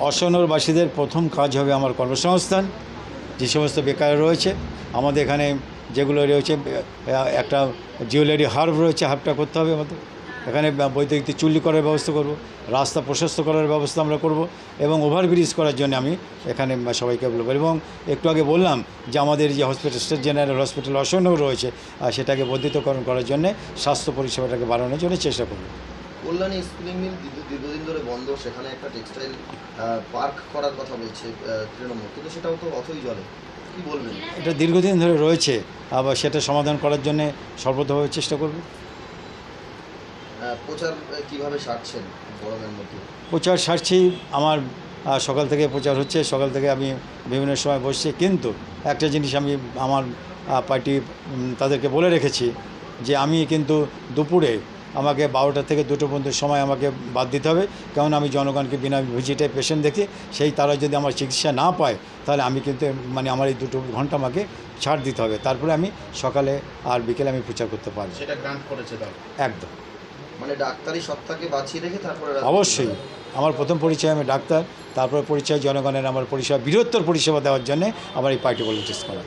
অসনরবাসীদের প্রথম কাজ হবে আমার কর্মসংস্থান। যে সমস্ত বেকার রয়েছে আমাদের এখানে যেগুলো রয়েছে, একটা জুয়েলারি হার্ব রয়েছে, হার্বটা করতে হবে আমাদের এখানে। বৈদ্যুতিক চুল্লি করার ব্যবস্থা করব, রাস্তা প্রশস্ত করার ব্যবস্থা আমরা করব, এবং ওভারব্রিজ করার জন্য আমি এখানে সবাইকে বলবো। এবং একটু আগে বললাম যে আমাদের যে হসপিটাল, স্টেট জেনারেল হসপিটাল অসনর রয়েছে, সেটাকে বর্ধিতকরণ করার জন্য, স্বাস্থ্য পরিষেবাটাকে বাড়ানোর জন্য চেষ্টা করব। কল্যাণী স্পিনিং মিল দীর্ঘদিন ধরে বন্ধ, সেখানে একটা টেক্সটাইল পার্ক করার কথা বলছে তৃণমূল, কিন্তু সেটাও তো অথই জলে, কি বলবেন? এটা দীর্ঘদিন ধরে রয়েছে, আবার সেটা সমাধান করার জন্য সর্বতভাবে চেষ্টা করব। প্রচার কিভাবে সারছেন গরমের মধ্যে? প্রচার সারছি, আমার সকাল থেকে প্রচার হচ্ছে, সকাল থেকে আমি বিভিন্ন সময় বসছি, কিন্তু একটা জিনিস আমি আমার পার্টি তাদেরকে বলে রেখেছি যে আমি কিন্তু দুপুরে আমাকে 12টা থেকে 2টো পর্যন্ত সময় আমাকে বাদ দিতে হবে, কারণ আমি জনগণকে বিনা ভিজিটে পেশেন্ট দেখি। সেই তারা যদি আমার চিকিৎসা না পায়, তাহলে আমি কিন্তু আমার এই 2 ঘন্টা আমাকে ছাড় দিতে হবে, তারপরে আমি সকালে আর বিকেলে আমি প্রচার করতে পারব। সেটা গ্রান্ট করেছে তাহলে? একদম, মানে ডাক্তারি সত্তাকে বাঁচিয়ে রেখে তারপরে অবশ্যই। আমার প্রথম পরিচয় আমি ডাক্তার, তারপরে পরিচয় জনগণের, আমার পরিষেবা, বৃহত্তর পরিষেবা দেওয়ার জন্যে আমার এই পার্টি পলিটিক্স করা।